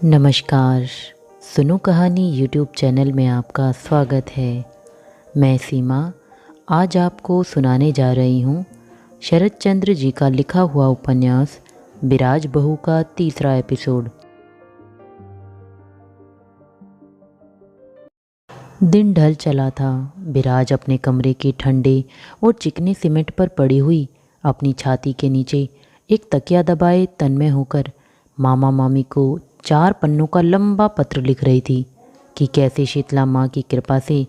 नमस्कार। सुनो कहानी यूट्यूब चैनल में आपका स्वागत है। मैं सीमा आज आपको सुनाने जा रही हूँ शरद चंद्र जी का लिखा हुआ उपन्यास बिराज बहू का तीसरा एपिसोड। दिन ढल चला था। बिराज अपने कमरे के ठंडे और चिकने सीमेंट पर पड़ी हुई अपनी छाती के नीचे एक तकिया दबाए तन्मय होकर मामा मामी को 4 पन्नों का लंबा पत्र लिख रही थी कि कैसे शीतला माँ की कृपा से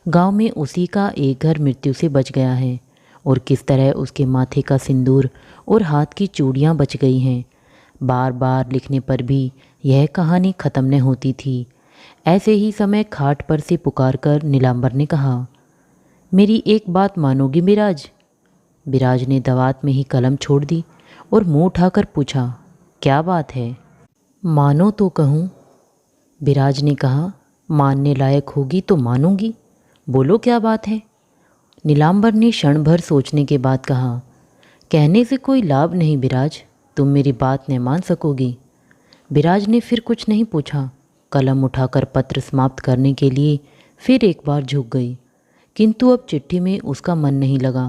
गांव में उसी का एक घर मृत्यु से बच गया है और किस तरह उसके माथे का सिंदूर और हाथ की चूड़ियाँ बच गई हैं। बार बार लिखने पर भी यह कहानी ख़त्म न होती थी। ऐसे ही समय खाट पर से पुकारकर नीलांबर ने कहा, मेरी एक बात मानोगी बिराज? बिराज ने दवात में ही कलम छोड़ दी और मुंह उठाकर पूछा, क्या बात है? मानो तो कहूँ, बिराज ने कहा। मानने लायक होगी तो मानूंगी, बोलो क्या बात है? नीलांबर ने क्षण भर सोचने के बाद कहा, कहने से कोई लाभ नहीं बिराज, तुम मेरी बात न मान सकोगी। बिराज ने फिर कुछ नहीं पूछा। कलम उठाकर पत्र समाप्त करने के लिए फिर एक बार झुक गई, किंतु अब चिट्ठी में उसका मन नहीं लगा।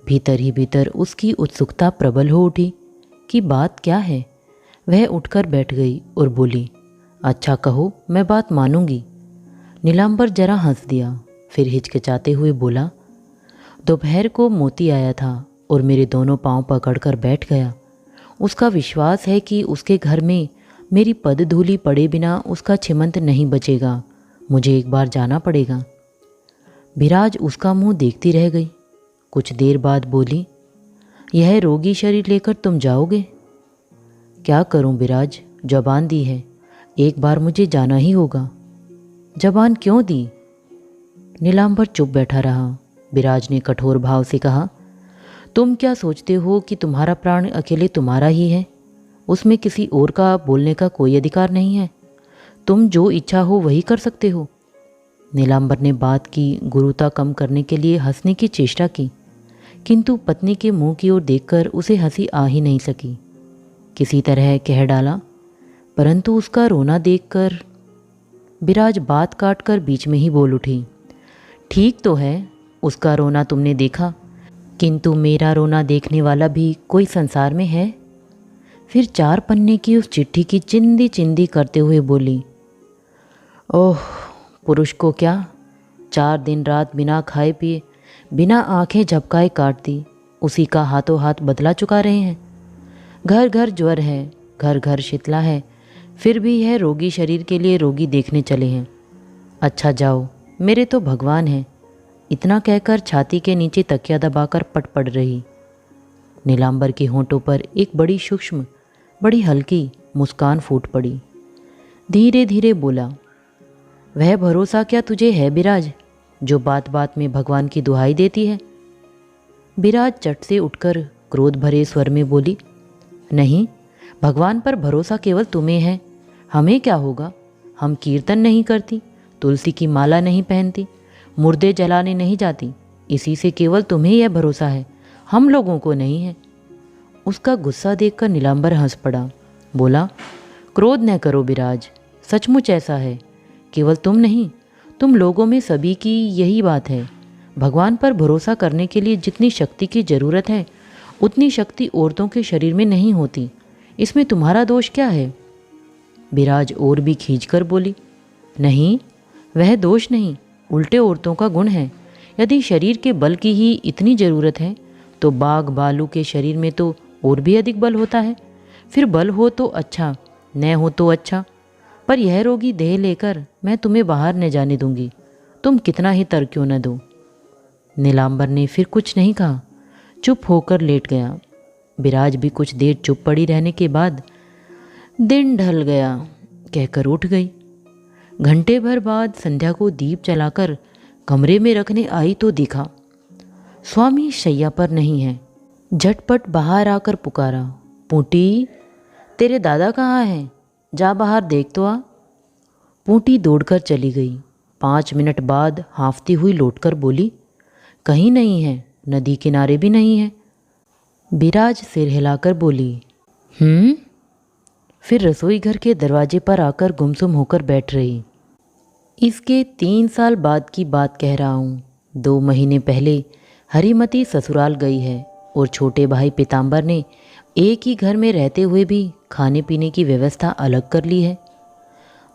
भीतर ही भीतर उसकी उत्सुकता प्रबल हो उठी कि बात क्या है। वह उठकर बैठ गई और बोली, अच्छा कहो, मैं बात मानूंगी। नीलांबर जरा हंस दिया, फिर हिचकिचाते हुए बोला, दोपहर को मोती आया था और मेरे दोनों पांव पकड़कर बैठ गया। उसका विश्वास है कि उसके घर में मेरी पद धूलि पड़े बिना उसका छिमंत नहीं बचेगा। मुझे एक बार जाना पड़ेगा। बिराज उसका मुंह देखती रह गई। कुछ देर बाद बोली, यह रोगी शरीर लेकर तुम जाओगे? क्या करूं बिराज, जबान दी है, एक बार मुझे जाना ही होगा। जबान क्यों दी? नीलांबर चुप बैठा रहा। बिराज ने कठोर भाव से कहा, तुम क्या सोचते हो कि तुम्हारा प्राण अकेले तुम्हारा ही है? उसमें किसी और का बोलने का कोई अधिकार नहीं है। तुम जो इच्छा हो वही कर सकते हो। नीलांबर ने बात की गुरुता कम करने के लिए हंसने की चेष्टा की, किंतु पत्नी के मुंह की ओर देखकर उसे हंसी आ ही नहीं सकी। किसी तरह कह डाला, परंतु उसका रोना देखकर। बिराज बात काट कर बीच में ही बोल उठी, ठीक तो है, उसका रोना तुमने देखा, किंतु मेरा रोना देखने वाला भी कोई संसार में है? फिर 4 पन्ने की उस चिट्ठी की चिंदी चिंदी करते हुए बोली, ओह, पुरुष को क्या 4 दिन रात बिना खाए पिए, बिना आंखें झपकाए काट दी, उसी का हाथों हाथ बदला चुका रहे हैं। घर घर ज्वर है, घर घर शीतला है, फिर भी यह रोगी शरीर के लिए रोगी देखने चले हैं। अच्छा जाओ, मेरे तो भगवान हैं। इतना कहकर छाती के नीचे तकिया दबाकर पट पड़ रही। नीलांबर के होंठों पर एक बड़ी सूक्ष्म, बड़ी हल्की मुस्कान फूट पड़ी। धीरे धीरे बोला, वह भरोसा क्या तुझे है बिराज, जो बात बात में भगवान की दुहाई देती है? बिराज चट से उठकर क्रोध भरे स्वर में बोली, नहीं, भगवान पर भरोसा केवल तुम्हें है, हमें क्या होगा? हम कीर्तन नहीं करती, तुलसी की माला नहीं पहनती, मुर्दे जलाने नहीं जाती, इसी से केवल तुम्हें यह भरोसा है, हम लोगों को नहीं है। उसका गुस्सा देखकर नीलांबर हंस पड़ा। बोला, क्रोध न करो बिराज, सचमुच ऐसा है। केवल तुम नहीं, तुम लोगों में सभी की यही बात है। भगवान पर भरोसा करने के लिए जितनी शक्ति की जरूरत है, उतनी शक्ति औरतों के शरीर में नहीं होती। इसमें तुम्हारा दोष क्या है? बिराज और भी खींचकर बोली, नहीं, वह दोष नहीं, उल्टे औरतों का गुण है। यदि शरीर के बल की ही इतनी ज़रूरत है तो बाघ भालू के शरीर में तो और भी अधिक बल होता है। फिर बल हो तो अच्छा, न हो तो अच्छा, पर यह रोगी देह लेकर मैं तुम्हें बाहर न जाने दूंगी, तुम कितना ही तर्क क्यों न दो। नीलांबर ने फिर कुछ नहीं कहा, चुप होकर लेट गया। बिराज भी कुछ देर चुप पड़ी रहने के बाद दिन ढल गया कहकर उठ गई। घंटे भर बाद संध्या को दीप जलाकर कमरे में रखने आई तो देखा स्वामी शैया पर नहीं है। झटपट बाहर आकर पुकारा, पूटी, तेरे दादा कहाँ हैं? जा बाहर देख तो आ। पूटी दौड़कर चली गई। 5 मिनट बाद हाँफती हुई लौटकर बोली, कहीं नहीं है, नदी किनारे भी नहीं है। विराज सिर हिलाकर बोली, फिर रसोई घर के दरवाजे पर आकर गुमसुम होकर बैठ रही। इसके 3 साल बाद की बात कह रहा हूँ। 2 महीने पहले हरिमती ससुराल गई है और छोटे भाई पीताम्बर ने एक ही घर में रहते हुए भी खाने पीने की व्यवस्था अलग कर ली है।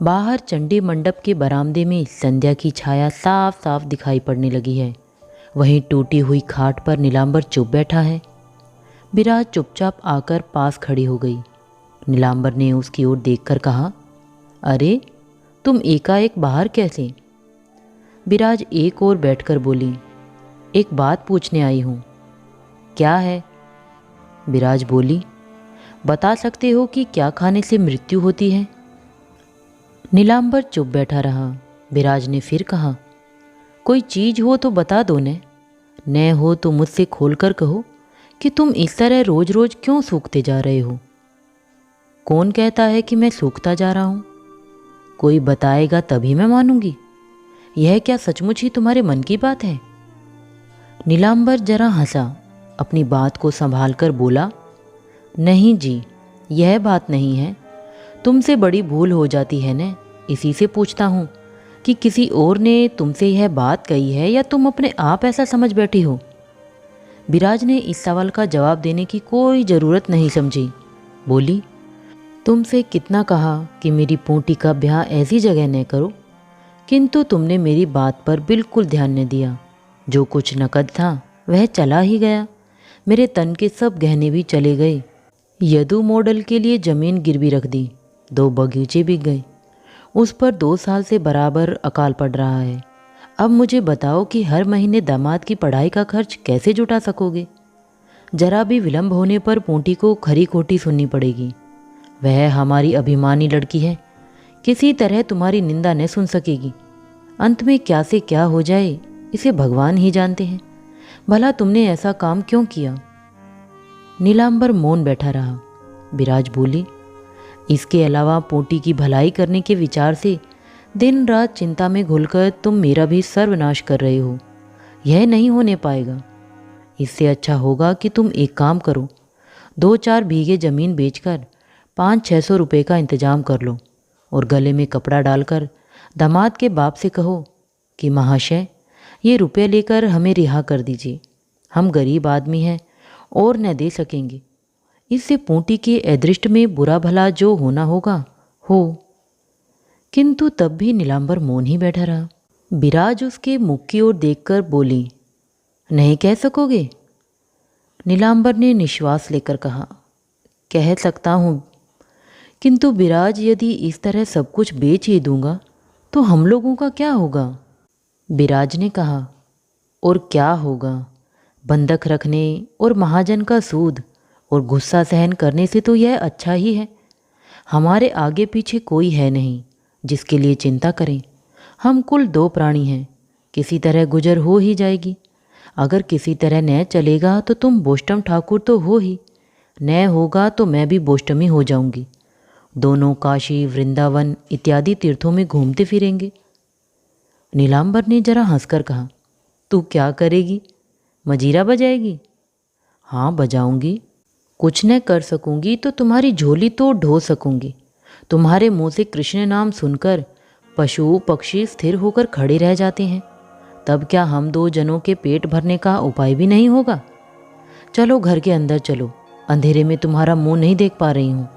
बाहर चंडी मंडप के बरामदे में संध्या की छाया साफ साफ दिखाई पड़ने लगी है। वहीं टूटी हुई खाट पर नीलांबर चुप बैठा है। विराज चुपचाप आकर पास खड़ी हो गई। नीलांबर ने उसकी ओर देखकर कहा, अरे तुम एकाएक बाहर कैसे? विराज एक ओर बैठकर बोली, एक बात पूछने आई हूँ। क्या है? विराज बोली, बता सकते हो कि क्या खाने से मृत्यु होती है? नीलांबर चुप बैठा रहा। विराज ने फिर कहा, कोई चीज़ हो तो बता दो न हो तो मुझसे खोलकर कहो कि तुम इस तरह रोज रोज क्यों सूखते जा रहे हो। कौन कहता है कि मैं सूखता जा रहा हूँ? कोई बताएगा तभी मैं मानूंगी। यह क्या सचमुच ही तुम्हारे मन की बात है? नीलांबर जरा हंसा, अपनी बात को संभाल कर बोला, नहीं जी, यह बात नहीं है। तुमसे बड़ी भूल हो जाती है न, इसी से पूछता हूँ कि किसी और ने तुमसे यह बात कही है या तुम अपने आप ऐसा समझ बैठी हो? विराज ने इस सवाल का जवाब देने की कोई ज़रूरत नहीं समझी। बोली, तुमसे कितना कहा कि मेरी पोंटी का ब्याह ऐसी जगह न करो, किंतु तुमने मेरी बात पर बिल्कुल ध्यान न दिया। जो कुछ नकद था वह चला ही गया। मेरे तन के सब गहने भी चले गए। यदु मॉडल के लिए ज़मीन गिरवी रख दी, 2 बगीचे बिक गए। उस पर 2 साल से बराबर अकाल पड़ रहा है। अब मुझे बताओ कि हर महीने दामाद की पढ़ाई का खर्च कैसे जुटा सकोगे? जरा भी विलंब होने पर पोंटी को खरी खोटी सुननी पड़ेगी। वह हमारी अभिमानी लड़की है, किसी तरह तुम्हारी निंदा न सुन सकेगी। अंत में क्या से क्या हो जाए इसे भगवान ही जानते हैं। भला तुमने ऐसा काम क्यों किया? नीलांबर मौन बैठा रहा। विराज बोली, इसके अलावा पोंटी की भलाई करने के विचार से दिन रात चिंता में घुलकर तुम मेरा भी सर्वनाश कर रहे हो। यह नहीं होने पाएगा। इससे अच्छा होगा कि तुम एक काम करो, 2-4 बीघे ज़मीन बेचकर 500-600 रुपये का इंतजाम कर लो और गले में कपड़ा डालकर दामाद के बाप से कहो कि महाशय, ये रुपये लेकर हमें रिहा कर दीजिए। हम गरीब आदमी हैं और न दे सकेंगे। इससे पोंटी के अदृष्ट में बुरा भला जो होना होगा हो। किंतु तब भी नीलांबर मौन ही बैठा रहा। विराज उसके मुख की ओर देखकर बोली, नहीं कह सकोगे? नीलांबर ने निश्वास लेकर कहा, कह सकता हूँ, किंतु विराज, यदि इस तरह सब कुछ बेच ही दूंगा तो हम लोगों का क्या होगा? विराज ने कहा, और क्या होगा? बंधक रखने और महाजन का सूद और गुस्सा सहन करने से तो यह अच्छा ही है। हमारे आगे पीछे कोई है नहीं जिसके लिए चिंता करें। हम कुल 2 प्राणी हैं, किसी तरह गुजर हो ही जाएगी। अगर किसी तरह न चलेगा तो तुम बोष्टम ठाकुर तो हो ही, न होगा तो मैं भी बोष्टमी हो जाऊंगी। दोनों काशी, वृंदावन इत्यादि तीर्थों में घूमते फिरेंगे। नीलांबर ने जरा हंसकर कहा, तू क्या करेगी? मजीरा बजाएगी? हाँ, बजाऊंगी। कुछ न कर सकूंगी तो तुम्हारी झोली तो ढो सकूंगी। तुम्हारे मुंह से कृष्ण नाम सुनकर पशु पक्षी स्थिर होकर खड़े रह जाते हैं। तब क्या हम 2 जनों के पेट भरने का उपाय भी नहीं होगा? चलो घर के अंदर चलो, अंधेरे में तुम्हारा मुंह नहीं देख पा रही हूँ।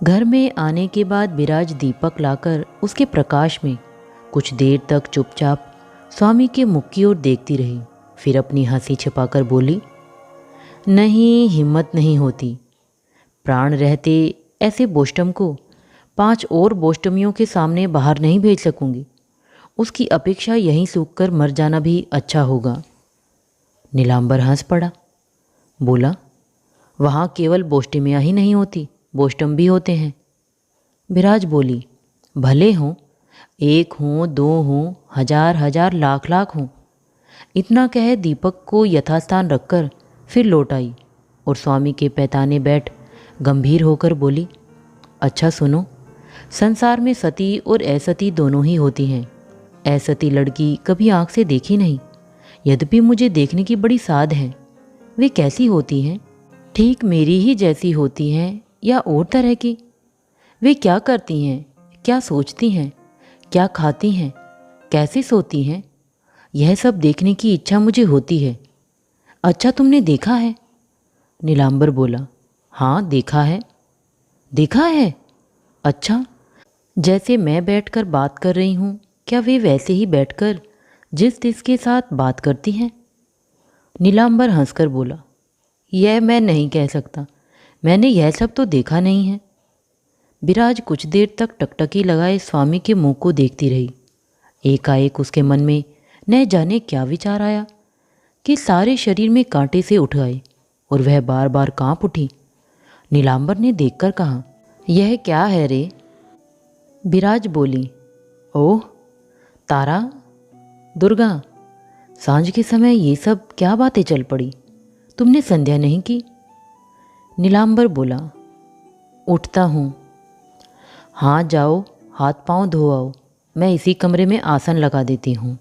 घर में आने के बाद विराज दीपक लाकर उसके प्रकाश में कुछ देर तक चुपचाप स्वामी के मुख की ओर देखती रही। फिर अपनी हंसी छिपाकर बोली, नहीं, हिम्मत नहीं होती। प्राण रहते ऐसे बोष्टम को 5 और बोष्टमियों के सामने बाहर नहीं भेज सकूंगी। उसकी अपेक्षा यहीं सूखकर मर जाना भी अच्छा होगा। नीलांबर हंस पड़ा। बोला, वहाँ केवल बोष्टमियाँ ही नहीं होती, बोष्टम भी होते हैं। विराज बोली, भले हों, 1 हों, 2 हों, 1000-1000, लाख-लाख हों। इतना कह दीपक को यथास्थान रखकर फिर लौट आई और स्वामी के पैताने बैठ गंभीर होकर बोली, अच्छा सुनो, संसार में सती और असती दोनों ही होती हैं। ऐसती लड़की कभी आँख से देखी नहीं, यद्यपि मुझे देखने की बड़ी साध है। वे कैसी होती हैं? ठीक मेरी ही जैसी होती हैं या और तरह की? वे क्या करती हैं, क्या सोचती हैं, क्या खाती हैं, कैसे सोती हैं, यह सब देखने की इच्छा मुझे होती है। अच्छा, तुमने देखा है? नीलांबर बोला। हाँ, देखा है। देखा है? अच्छा, जैसे मैं बैठकर बात कर रही हूँ, क्या वे वैसे ही बैठकर जिसके साथ बात करती हैं? नीलांबर हंसकर बोला, यह मैं नहीं कह सकता, मैंने यह सब तो देखा नहीं है। विराज कुछ देर तक टकटकी लगाए स्वामी के मुंह को देखती रही। एकाएक उसके मन में न जाने क्या विचार आया कि सारे शरीर में कांटे से उठ आए और वह बार बार कांप उठी। नीलांबर ने देखकर कहा, यह क्या है रे? विराज बोली, ओह तारा, दुर्गा, सांझ के समय ये सब क्या बातें चल पड़ी? तुमने संध्या नहीं की? नीलांबर बोला, उठता हूँ। हाँ जाओ, हाथ पांव धो आओ, मैं इसी कमरे में आसन लगा देती हूँ।